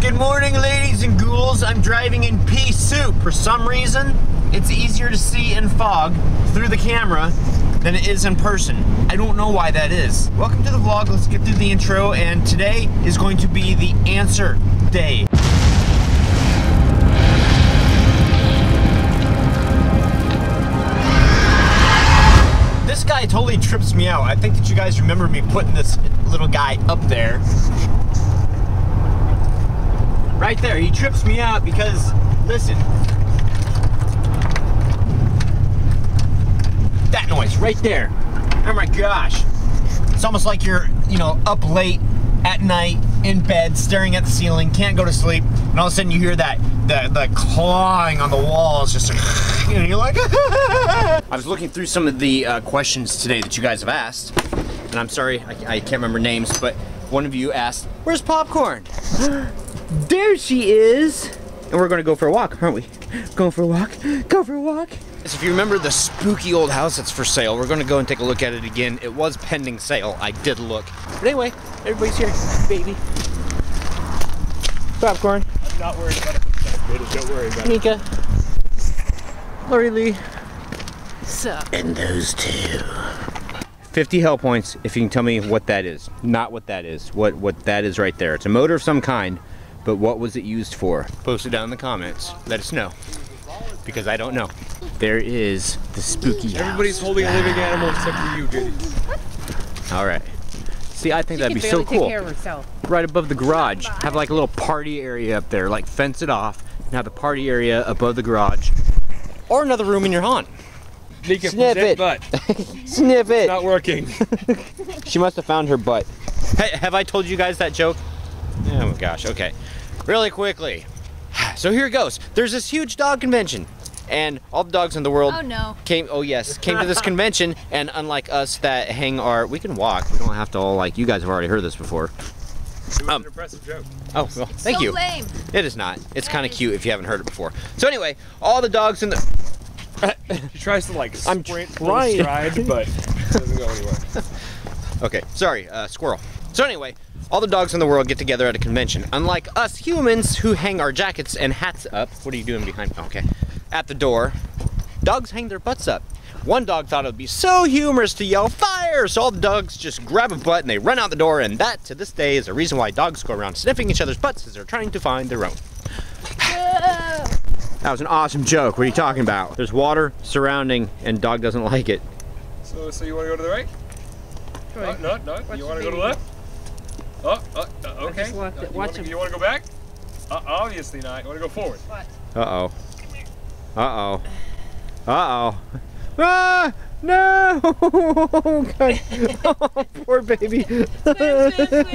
Good morning, ladies and ghouls. I'm driving in pea soup. For some reason, it's easier to see in fog through the camera than it is in person. I don't know why that is. Welcome to the vlog. Let's get through the intro, and today is going to be the answer day. This guy totally trips me out. I think that you guys remember me putting this little guy up there. Right there, he trips me out because, listen. That noise right there. Oh my gosh. It's almost like you're, up late at night in bed, staring at the ceiling, can't go to sleep, and all of a sudden you hear that, the clawing on the walls, just, and you're like, I was looking through some of the questions today that you guys have asked, and I'm sorry, I can't remember names, but one of you asked, where's popcorn? There she is! And we're gonna go for a walk, aren't we? Going for a walk? Go for a walk! So if you remember the spooky old house that's for sale, we're gonna go and take a look at it again. It was pending sale, I did look. But anyway, everybody's here, baby. Popcorn. I'm not worried about it. Don't worry about it. Nika. Lori Lee. What's up? And those two. 50 hell points if you can tell me what that is. Not what that is. What that is right there. It's a motor of some kind, but what was it used for? Post it down in the comments. Let us know. Because I don't know. There is the spooky house. Everybody's holding a living animal except for you, JD. Alright. See, I think that'd be so cool. Take care of herself. Right above the garage. Have like a little party area up there. Like fence it off and have the party area above the garage. Or another room in your haunt. Nika, Sniff it. Butt. Sniff it. It's not working. She must have found her butt. Hey, have I told you guys that joke? Oh my gosh, okay. Really quickly. So here it goes. There's this huge dog convention. And all the dogs in the world came to this convention, and unlike us that hang our, we can walk. We don't have to all, like, you guys have already heard this before. It was an impressive joke. Oh, well, thank you. Lame. It is not. It's kind of cute if you haven't heard it before. So anyway, all the dogs in the... She tries to like sprint trying. stride, but it doesn't go anywhere. Okay, sorry, squirrel. So anyway, all the dogs in the world get together at a convention. Unlike us humans who hang our jackets and hats up. What are you doing behind me? Okay. At the door, dogs hang their butts up. One dog thought it would be so humorous to yell fire, so all the dogs just grab a butt and they run out the door, and that to this day is a reason why dogs go around sniffing each other's butts as they're trying to find their own. That was an awesome joke. What are you talking about? There's water surrounding and dog doesn't like it. So you want to go to the right? Right. No. You want to go to the left? Okay. You want to go back? Obviously not. You want to go forward? Uh-oh. Uh-oh. Uh-oh. Ah! No! God. Oh, poor baby.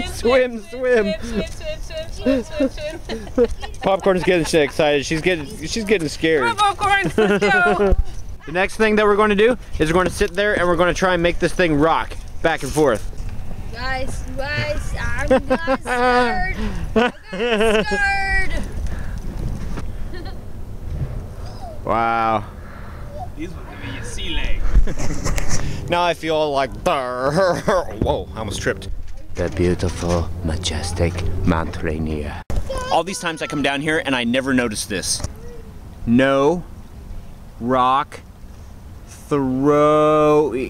Swim. Popcorn is getting so excited. She's getting scared. Come on, Popcorn, let's go. The next thing that we're going to do is we're going to sit there and we're going to try and make this thing rock back and forth. Guys, I'm scared. I'm scared. Wow. These would be your sea leg. Now I feel like, whoa, I almost tripped. The beautiful, majestic Mount Rainier. All these times I come down here and I never notice this. No rock throw.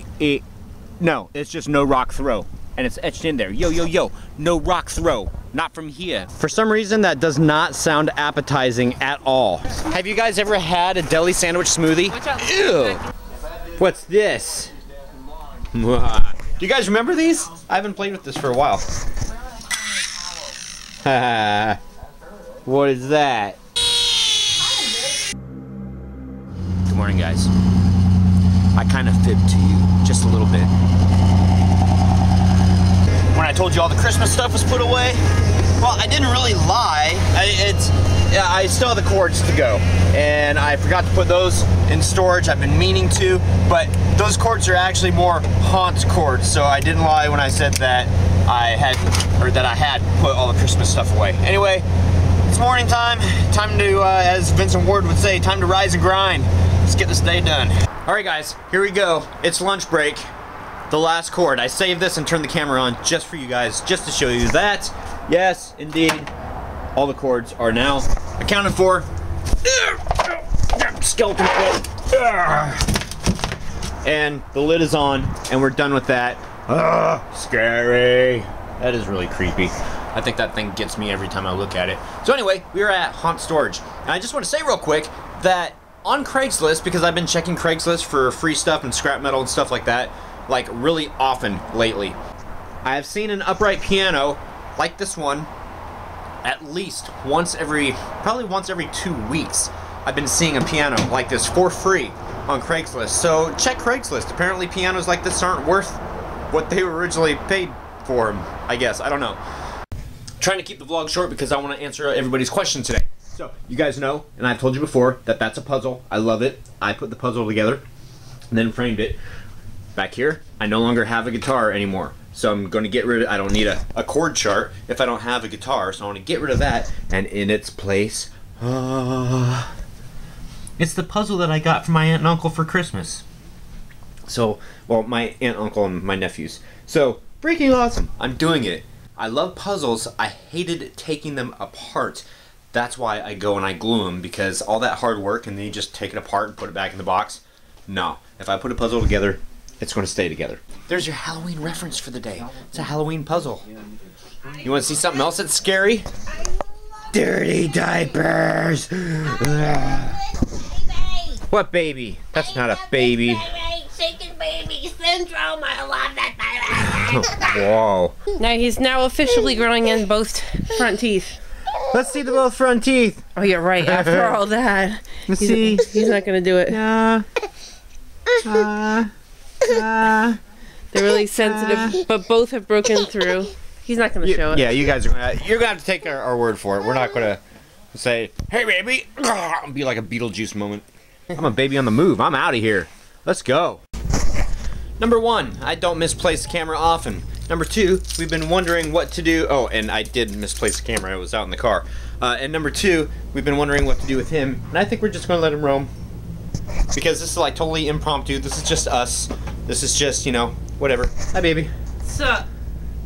No, it's just no rock throw. And it's etched in there. Yo, no rock throw. Not from here. For some reason, that does not sound appetizing at all. Have you guys ever had a deli sandwich smoothie? Ew. What's this? Do you guys remember these? I haven't played with this for a while. What is that? Good morning, guys. I kind of fibbed to you just a little bit. When I told you all the Christmas stuff was put away, well, I didn't really lie. I still have the cords to go, and I forgot to put those in storage. I've been meaning to, but those cords are actually more haunt cords, so I didn't lie when I said that I had put all the Christmas stuff away. Anyway, it's morning time. Time to, as Vincent Ward would say, time to rise and grind. Let's get this day done. All right, guys, here we go. It's lunch break. The last cord. I saved this and turned the camera on just for you guys, just to show you that. Yes, indeed. All the cords are now accounted for. Skeleton foot. And the lid is on, and we're done with that. Scary. That is really creepy. I think that thing gets me every time I look at it. So anyway, we are at Haunt Storage. And I just want to say real quick that on Craigslist, because I've been checking Craigslist for free stuff and scrap metal and stuff like that, like really often lately, I have seen an upright piano like this one at least probably once every 2 weeks. I've been seeing a piano like this for free on Craigslist. So check Craigslist. Apparently pianos like this aren't worth what they were originally paid for them, I guess. I don't know. Trying to keep the vlog short because I want to answer everybody's question today. So you guys know, and I've told you before, that that's a puzzle. I love it. I put the puzzle together and then framed it. Back here, I no longer have a guitar anymore. So I'm going to get rid of, I don't need a chord chart if I don't have a guitar. So I want to get rid of that, and in its place, it's the puzzle that I got from my aunt and uncle for Christmas. So, well, my aunt, uncle, and my nephews. So, freaking awesome. I'm doing it. I love puzzles. I hated taking them apart. That's why I go and I glue them, because all that hard work and then you just take it apart and put it back in the box. No. If I put a puzzle together, it's going to stay together. There's your Halloween reference for the day. It's a Halloween puzzle. You want to see something else that's scary? Dirty diapers. What baby? That's not a baby. Shaking baby syndrome. I love that baby. Whoa. Now he's now officially growing in both front teeth. Let's see the both front teeth. Oh, you're right. After all that, Let's see. He's not gonna do it. They're really sensitive, but both have broken through. He's not gonna show it. Yeah, you guys are you're gonna have to take our word for it. We're not gonna say, "Hey, baby," and be like a Beetlejuice moment. I'm a baby on the move. I'm out of here. Let's go. Number 1, I don't misplace the camera often. Number 2, we've been wondering what to do. Oh, and I did misplace the camera. It was out in the car. And number 2, we've been wondering what to do with him. And I think we're just going to let him roam. Because this is like totally impromptu. This is just us. This is just, you know, whatever. Hi, baby. Sup?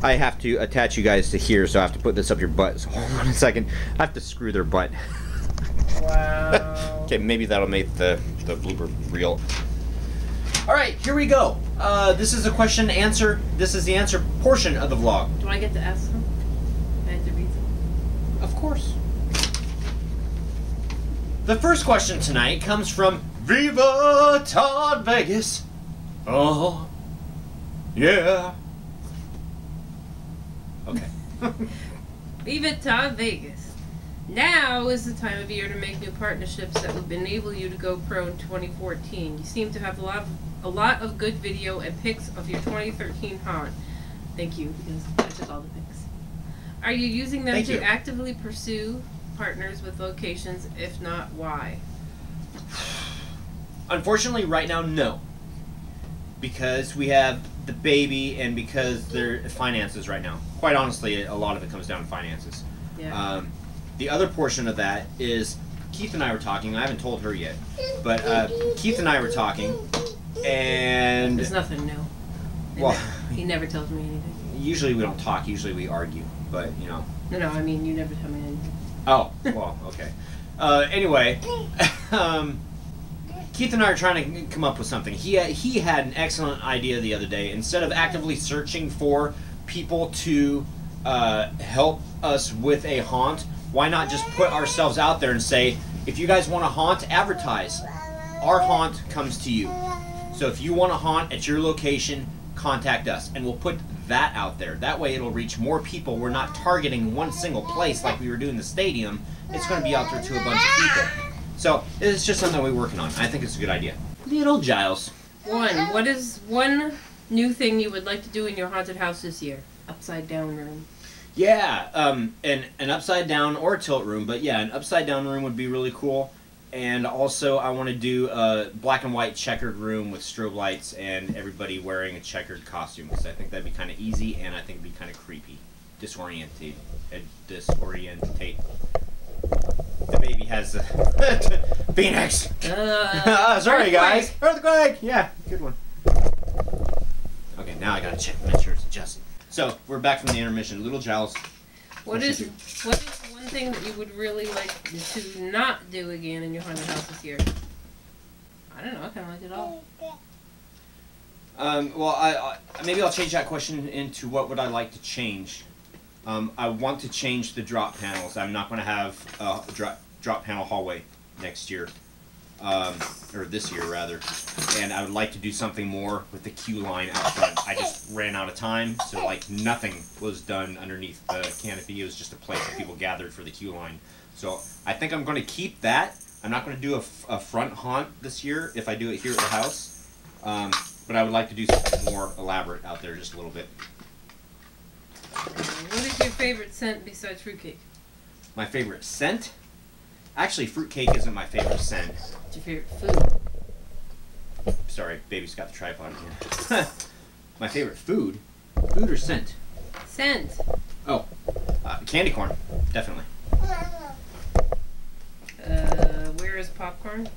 I have to attach you guys to here, so I have to put this up your butt. So hold on a second. I have to screw their butt. Wow. Okay, maybe that'll make the blooper reel. Alright, here we go. This is a question and answer. This is the answer portion of the vlog. Do I get to ask them? I have to read them? Of course. The first question tonight comes from Viva Todd Vegas. Oh, yeah. Okay. Viva Todd Vegas. Now is the time of year to make new partnerships that would enable you to go pro in 2014. You seem to have a lot of good video and pics of your 2013 haunt. Thank you, because I took all the pics. Are you using them to actively pursue partners with locations? If not, why? Unfortunately, right now, no. Because we have the baby and because their finances right now. Quite honestly, a lot of it comes down to finances. Yeah. The other portion of that is Keith and I were talking. I haven't told her yet, but Keith and I were talking, and there's nothing new. Well, he never tells me anything. Usually we don't talk. Usually we argue. But you know. No, I mean you never tell me anything. Oh, well, okay. Anyway, Keith and I are trying to come up with something. He had an excellent idea the other day. Instead of actively searching for people to help us with a haunt, why not just put ourselves out there and say, if you guys want a haunt, advertise. Our haunt comes to you. So if you want a haunt at your location, contact us. And we'll put that out there. That way it'll reach more people. We're not targeting one single place like we were doing the stadium. It's going to be out there to a bunch of people. So it's just something we're working on. I think it's a good idea. Little Giles. What is one new thing you would like to do in your haunted house this year? Upside down room. Yeah, an upside down or a tilt room, but yeah, an upside down room would be really cool. And also I want to do a black and white checkered room with strobe lights and everybody wearing a checkered costume, because I think that'd be kind of easy and I think it'd be kind of creepy. Disorientate. The baby has the Phoenix. Sorry guys. Earthquake. Yeah, good one. Okay, now I gotta check, make sure it's adjusted. So we're back from the intermission. Little Giles. What is one thing that you would really like to not do again in your haunted house this year? I don't know. I kind of like it all. Well, maybe I'll change that question into what would I like to change. I want to change the drop panels. I'm not going to have a drop panel hallway next year, or this year rather. And I would like to do something more with the queue line out front. I just ran out of time, so like nothing was done underneath the canopy. It was just a place where people gathered for the queue line. So I think I'm going to keep that. I'm not going to do a front haunt this year if I do it here at the house. But I would like to do something more elaborate out there just a little bit. What is your favorite scent besides fruitcake? My favorite scent? Actually, fruitcake isn't my favorite scent. What's your favorite food? Sorry, baby's got the tripod here. My favorite food? Food or scent? Scent. Oh, candy corn, definitely. Where is popcorn?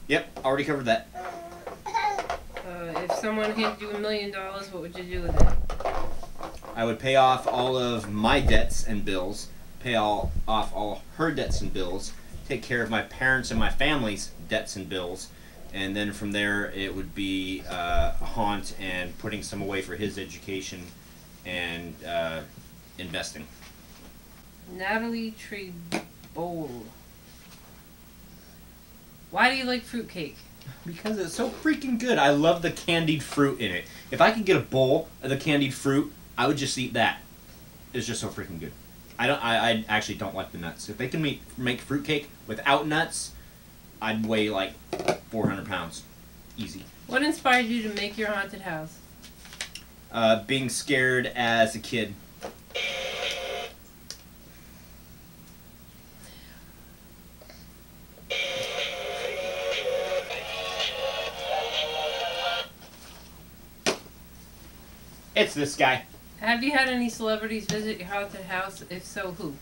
Yep, already covered that. If someone handed you $1 million, what would you do with it? I would pay off all of my debts and bills, pay off all her debts and bills, take care of my parents and my family's debts and bills, and then from there it would be a haunt and putting some away for his education and investing. Natalie Trebowl. Why do you like fruitcake? Because it's so freaking good. I love the candied fruit in it. If I could get a bowl of the candied fruit, I would just eat that. It's just so freaking good. I actually don't like the nuts. If they can make fruitcake without nuts, I'd weigh like 400 pounds. Easy. What inspired you to make your haunted house? Being scared as a kid. It's this guy. Have you had any celebrities visit your haunted house? If so, who?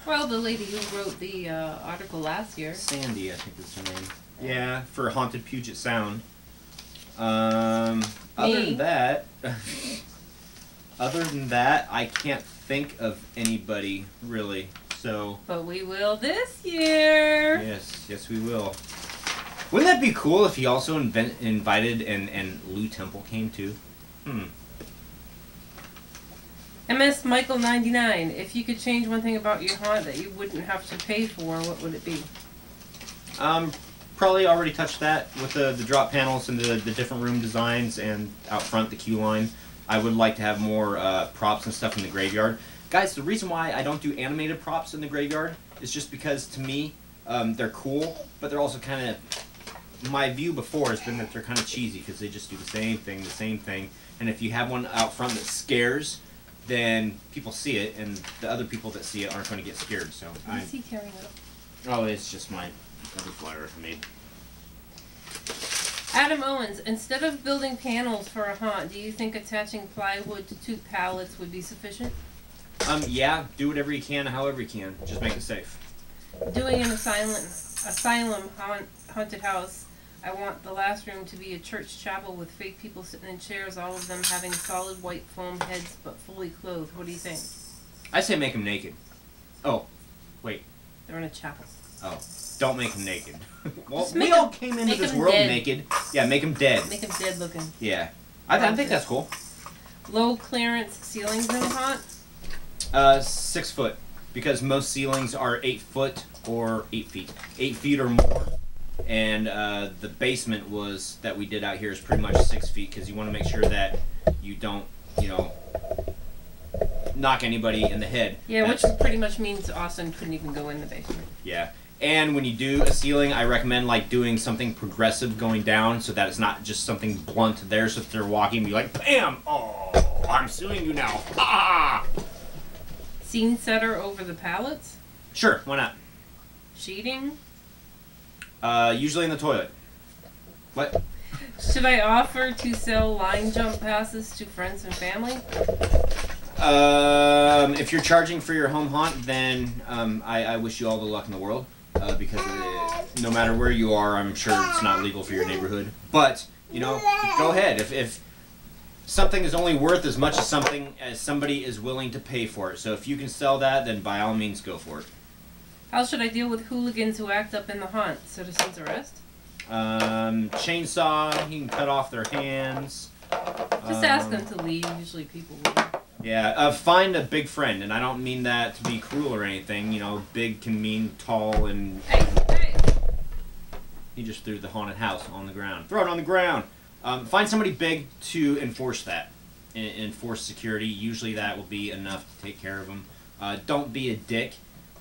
Well, the lady who wrote the article last year. Sandy, I think is her name. Yeah, for Haunted Puget Sound. Other than that, I can't think of anybody really. So. But we will this year. Yes, we will. Wouldn't that be cool if he also invited and Lou Temple came too? MS Michael 99. If you could change one thing about your haunt that you wouldn't have to pay for, what would it be? Probably already touched that with the drop panels and the different room designs and out front the queue line. I would like to have more props and stuff in the graveyard. Guys, the reason why I don't do animated props in the graveyard is just because to me they're cool, but they're also kind of, my view before has been that they're kind of cheesy because they just do the same thing. And if you have one out front that scares, then people see it, and the other people that see it aren't going to get scared. So What is he carrying up? Oh, it's just my other flyer I made. Adam Owens, instead of building panels for a haunt, do you think attaching plywood to 2 pallets would be sufficient? Yeah, do whatever you can, however you can. Just make it safe. Doing an asylum haunted house, I want the last room to be a church chapel with fake people sitting in chairs, all of them having solid white foam heads but fully clothed. What do you think? I say make them naked. Oh, wait. They're in a chapel. Oh, don't make them naked. Well, we all came into this world dead. naked. Yeah, make them dead. Make them dead looking. Yeah. I think that's cool. Low clearance ceilings in the haunt? 6 foot. Because most ceilings are 8 foot or 8 feet. 8 feet or more. And the basement that we did out here is pretty much 6 feet because you want to make sure that you don't, knock anybody in the head. Yeah, which pretty much means Austin couldn't even go in the basement. Yeah. And when you do a ceiling, I recommend like doing something progressive going down so that it's not just something blunt there. So if they're walking, be like, bam! Oh, I'm suing you now. Ah! Scene setter over the pallets? Sure, why not? Sheeting? Usually in the toilet. What? Should I offer to sell line jump passes to friends and family? If you're charging for your home haunt, then I wish you all the luck in the world. Because no matter where you are, I'm sure it's not legal for your neighborhood. But, go ahead. If something is only worth as much as somebody is willing to pay for it. So if you can sell that, then by all means go for it. How should I deal with hooligans who act up in the haunt? Citizen's arrest? Chainsaw, you can cut off their hands. Just ask them to leave. Usually people will. Yeah, find a big friend, and I don't mean that to be cruel or anything. You know, big can mean tall and... Hey! He just threw the haunted house on the ground. Throw it on the ground! Find somebody big to enforce that. Enforce security. Usually that will be enough to take care of them. Don't be a dick.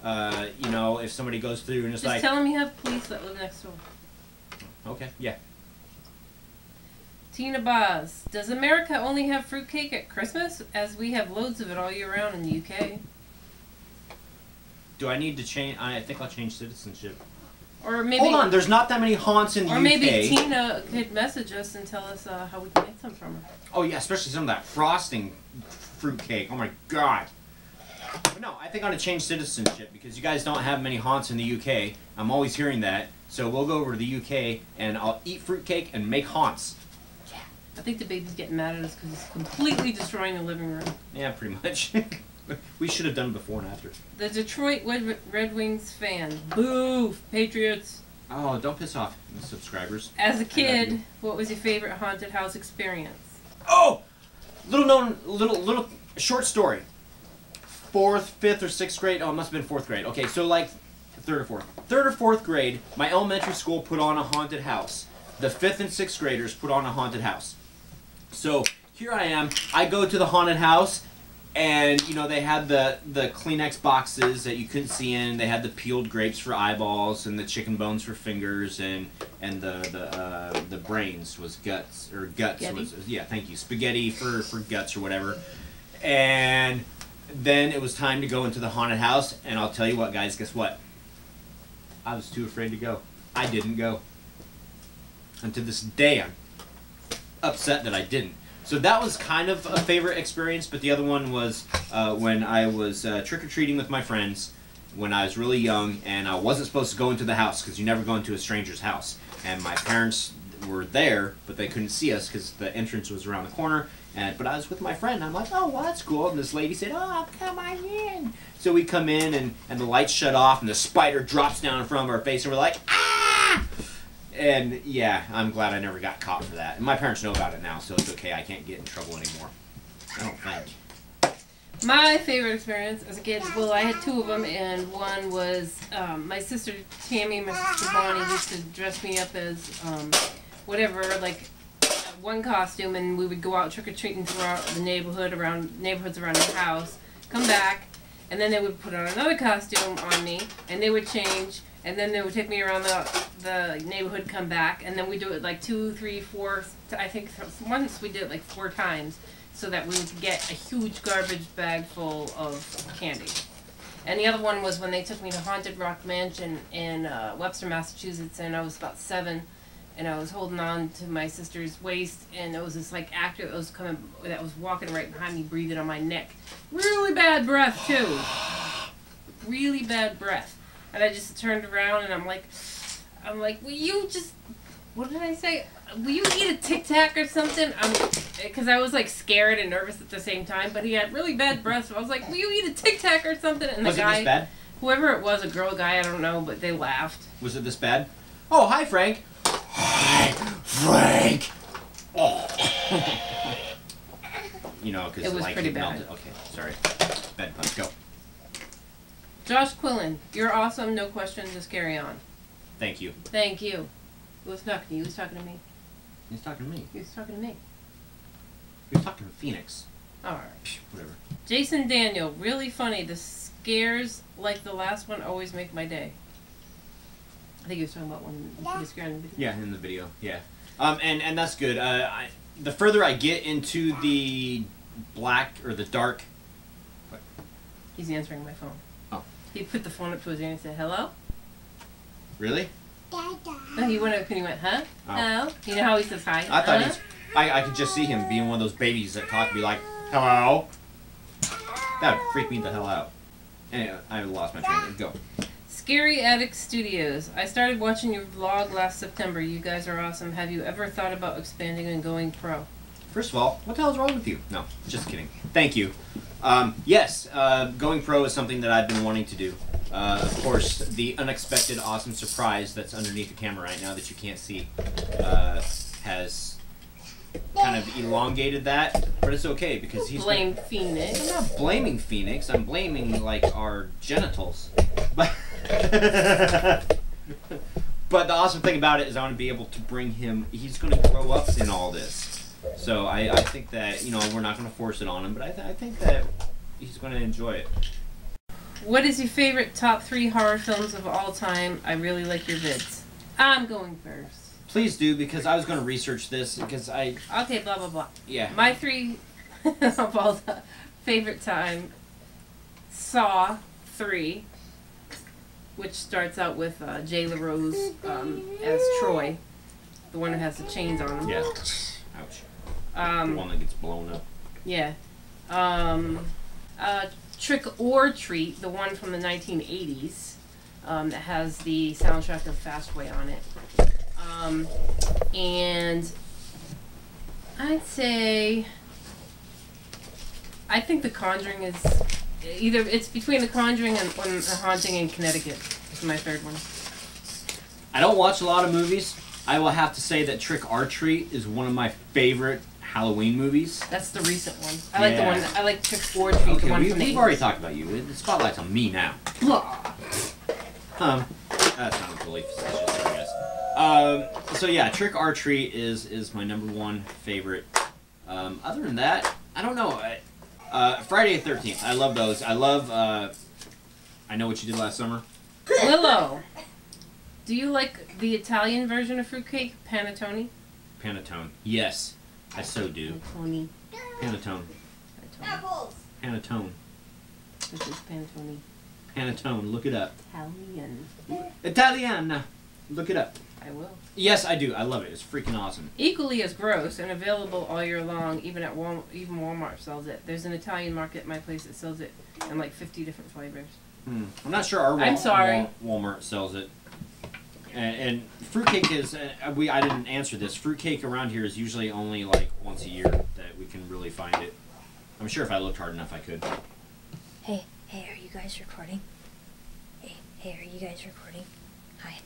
You know, if somebody goes through and it's just like... tell them you have police that live next door. Okay, yeah. Tina Boz, does America only have fruitcake at Christmas? As we have loads of it all year round in the UK. Do I need to change? I think I'll change citizenship. Or maybe... Hold on, there's not that many haunts in the UK. Or maybe Tina could message us and tell us how we can get some from her. Oh yeah, especially some of that frosting fruitcake. Oh my god. But no, I think I'm going to change citizenship because you guys don't have many haunts in the UK. I'm always hearing that. So we'll go over to the UK and I'll eat fruitcake and make haunts. Yeah. I think the baby's getting mad at us because it's completely destroying the living room. Yeah, pretty much. We should have done before and after. The Detroit Red Wings fan. Boo! Patriots! Oh, don't piss off the subscribers. As a kid, what was your favorite haunted house experience? Oh! Little short story. 4th, 5th, or 6th grade. Oh, it must have been 4th grade. Okay, so like 3rd or 4th. 3rd or 4th grade, my elementary school put on a haunted house. The 5th and 6th graders put on a haunted house. So here I am. I go to the haunted house, and you know they had the Kleenex boxes that you couldn't see in. They had the peeled grapes for eyeballs, and the chicken bones for fingers, and the brains was guts or guts Spaghetti. was yeah. Thank you, spaghetti for guts or whatever, and. Then it was time to go into the haunted house, and I'll tell you what, guys, guess what? I was too afraid to go. I didn't go. And to this day, I'm upset that I didn't. So that was kind of a favorite experience, but the other one was when I was trick-or-treating with my friends when I was really young, and I wasn't supposed to go into the house, because you never go into a stranger's house. And my parents were there, but they couldn't see us because the entrance was around the corner. But I was with my friend, and I'm like, oh, well, that's cool. And this lady said, oh, come on in. So we come in, and the lights shut off, and the spider drops down in front of our face, and we're like, ah! And, yeah, I'm glad I never got caught for that. And my parents know about it now, so it's okay. I can't get in trouble anymore. I don't think. My favorite experience as a kid, well, I had 2 of them, and one was my sister Tammy and my sister Bonnie used to dress me up as whatever, like, one costume, and we would go out trick-or-treating throughout the neighborhoods around the house, come back, and then they would put on another costume on me, and they would change, and then they would take me around the neighborhood, come back, and then we do it like 2, 3, 4, I think once we did it like 4 times, so that we would get a huge garbage bag full of candy. And the other one was when they took me to Haunted Rock Mansion in Webster, Massachusetts, and I was about 7. And I was holding on to my sister's waist, and there was this like actor that was walking right behind me, breathing on my neck. Really bad breath too. Really bad breath. And I just turned around, and I'm like, will you just? What did I say? Will you eat a Tic Tac or something? Because I was like scared and nervous at the same time. But he had really bad breath, so I was like, will you eat a Tic Tac or something? And the guy, was it this bad? Whoever it was, a girl, guy, I don't know, but they laughed. Was it this bad? Oh, hi, Frank. Hi, Frank. Oh. You know, because it was like pretty it bad. melted. Okay, sorry. Bad punch. Go. Josh Quillen, you're awesome. No question. Just carry on. Thank you. Thank you. Who was talking to you? Who was talking to me? He's talking to me. He was talking to me. He was talking to Phoenix. Alright. Whatever. Jason Daniel, really funny. The scares like the last one always make my day. I think he was talking about when he was scared in the video. Yeah, in the video. Yeah. And that's good. The further I get into the black or the dark. What? He's answering my phone. Oh. He put the phone up to his ear and said, hello? Really? No, he went up and he went, huh? Oh. Hello? You know how he says hi? I thought he's... I could just see him being one of those babies that talk, be like, hello? That would freak me the hell out. Anyway, I lost my train. Go. Scary Attic Studios. I started watching your vlog last September. You guys are awesome. Have you ever thought about expanding and going pro? First of all, what the hell's wrong with you? No, just kidding. Thank you. Yes, going pro is something that I've been wanting to do. Of course, the unexpected awesome surprise that's underneath the camera right now that you can't see has kind of elongated that, but it's okay because he's blame Phoenix. I'm not blaming Phoenix. I'm blaming like our genitals. But but the awesome thing about it is I want to be able to bring him. He's going to grow up in all this, so I think that we're not going to force it on him, but I think that he's going to enjoy it. What is your favorite top 3 horror films of all time? I really like your vids. I'm going first. Please do, because I was going to research this, because I... Okay, blah, blah, blah. Yeah. My 3 of all the favorite time, Saw 3, which starts out with Jay LaRose as Troy, the one that has the chains on him. Yeah. Ouch. The one that gets blown up. Yeah. Trick or Treat, the one from the 1980s, that has the soundtrack of Fastway on it. And I'd say I think The Conjuring is it's between The Conjuring and The Haunting in Connecticut. It's my third one. I don't watch a lot of movies. I will have to say that Trick or Treat is one of my favorite Halloween movies. That's the recent one. I like the one. I like Trick or Treat. Okay, the one from the 80s. We've already talked about you. The spotlight's on me now. Blah. That sounds really facetious, I guess. So yeah, Trick or Treat is my #1 favorite. Other than that, I don't know. Friday the 13th. I love those. I love. I Know What You Did Last Summer. Willow, do you like the Italian version of fruitcake, panettone? Panettone. Yes, I so do. Panettone. Panettone. Apples. Panettone. This is panettone. Panettone. Look it up. Italian. Italiana. Look it up. I will. Yes, I do. I love it. It's freaking awesome. Equally as gross and available all year long, even at Walmart sells it. There's an Italian market at my place that sells it in like 50 different flavors. I'm not sure our Walmart sells it. And fruitcake is, I didn't answer this. Fruitcake around here is usually only like once a year that we can really find it. I'm sure if I looked hard enough I could. Hey, are you guys recording? Hey, are you guys recording? Hi.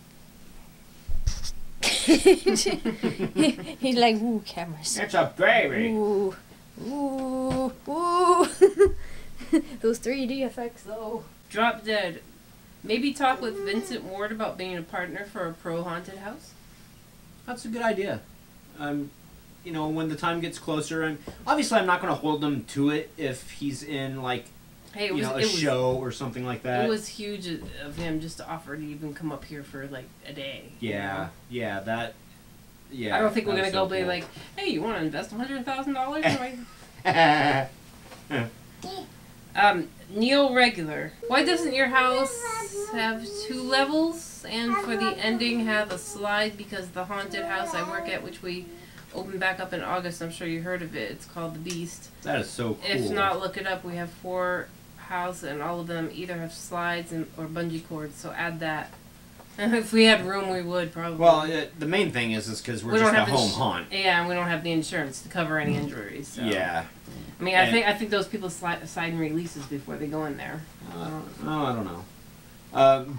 He's like, ooh, cameras. It's a baby. Ooh. Those 3D effects, though. Drop Dead. Maybe talk with Vincent Ward about being a partner for a pro haunted house. That's a good idea. When the time gets closer, and obviously I'm not going to hold him to it if he's in like a show or something like that. It was huge of him just to offer to even come up here for like a day. Yeah, yeah, that. Yeah. I don't think we're gonna go be like, hey, you want to invest $100,000? Neil Regular. Why doesn't your house have 2 levels and for the ending have a slide? Because the haunted house I work at, which we opened back up in August, I'm sure you heard of it. It's called The Beast. That is so cool. If not, look it up. We have 4 houses and all of them either have slides or bungee cords. So add that. And if we had room, we would probably. Well, the main thing is because we're just a home haunt. Yeah, and we don't have the insurance to cover any injuries. So. Yeah. I mean, I think those people sign releases before they go in there. I don't know.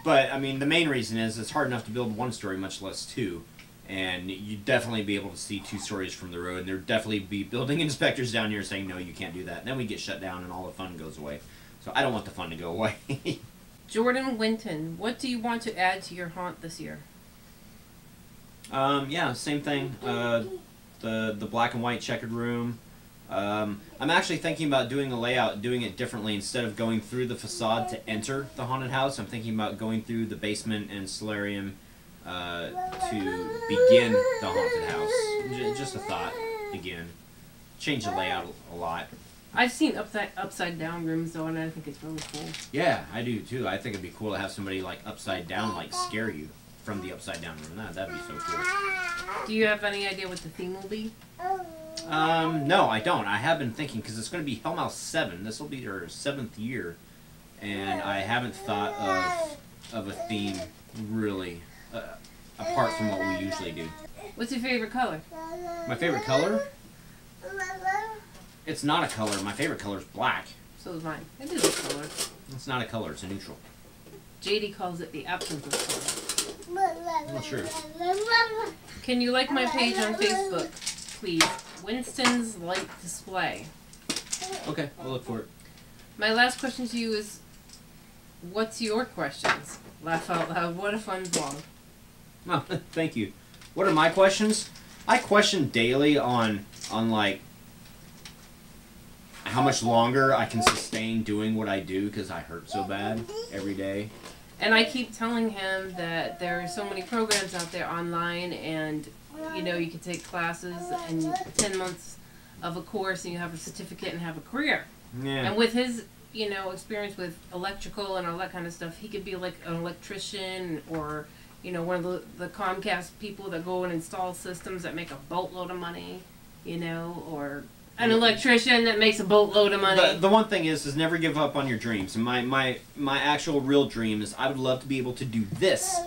But I mean, the main reason is it's hard enough to build 1 story, much less 2. And you'd definitely be able to see 2 stories from the road. And there'd definitely be building inspectors down here saying, no, you can't do that. And then we get shut down and all the fun goes away. So I don't want the fun to go away. Jordan Winton, what do you want to add to your haunt this year? Yeah, same thing. The black and white checkered room. I'm actually thinking about doing a layout, doing it differently. Instead of going through the facade to enter the haunted house, I'm thinking about going through the basement and solarium to begin the haunted house. Just a thought, again. Change the layout a lot. I've seen upside down rooms though, and I think it's really cool. Yeah, I do too. I think it'd be cool to have somebody like upside down, like scare you from the upside down room. That'd be so cool. Do you have any idea what the theme will be? No, I don't. I have been thinking because it's going to be Hellmouth 7. This will be their 7th year, and I haven't thought of a theme really apart from what we usually do. What's your favorite color? My favorite color? It's not a color. My favorite color is black. So is mine. It is a color. It's not a color. It's a neutral. JD calls it the absence of color. Not sure. Can you like my page on Facebook, please? Winston's Light Display. Okay, I'll look for it. My last question to you is, what's your questions? Laugh out loud. What a fun vlog. Oh, thank you. What are my questions? I question daily on like how much longer I can sustain doing what I do because I hurt so bad every day. And I keep telling him that there are so many programs out there online, and you know, you can take classes and 10 months of a course and you have a certificate and have a career. Yeah. And with his, you know, experience with electrical and all that kind of stuff, he could be like an electrician or, you know, one of the Comcast people that go and install systems that make a boatload of money, you know, or an electrician that makes a boatload of money. The one thing is never give up on your dreams. And my actual real dream is I would love to be able to do this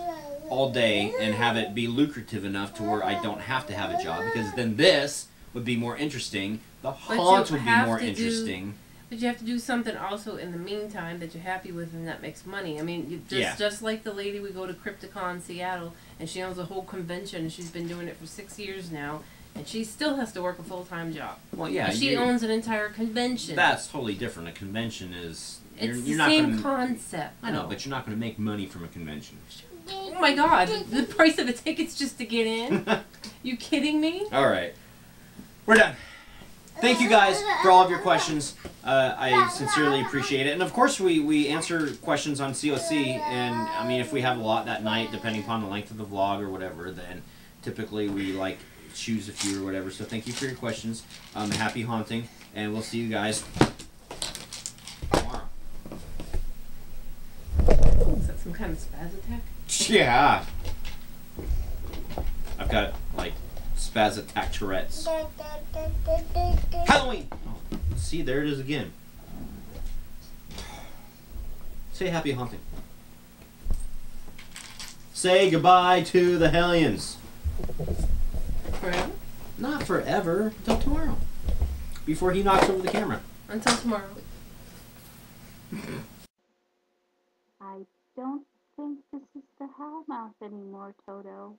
all day and have it be lucrative enough to where I don't have to have a job, because then this would be more interesting. The haunt would be more interesting. But you have to do something also in the meantime that you're happy with and that makes money. I mean, just like the lady we go to Crypticon Seattle, and she owns a whole convention, and she's been doing it for 6 years now, and she still has to work a full-time job. Well, yeah. She owns an entire convention. That's totally different. A convention is... It's the same concept. I know, but you're not going to make money from a convention. Oh my god, the price of the tickets just to get in? You kidding me? All right. We're done. Thank you guys for all of your questions. I sincerely appreciate it. And of course we answer questions on COC, and I mean if we have a lot that night, depending upon the length of the vlog or whatever, then typically we like choose a few or whatever. So thank you for your questions. Happy haunting, and we'll see you guys tomorrow. Is that some kind of spaz attack? Yeah. I've got like spaz attack Tourette's. Halloween! Oh, see, there it is again. Say happy haunting. Say goodbye to the Hellions. Forever? Not forever. Until tomorrow. Before he knocks over the camera. Until tomorrow. I don't think this is the Hellmouth anymore, Toto.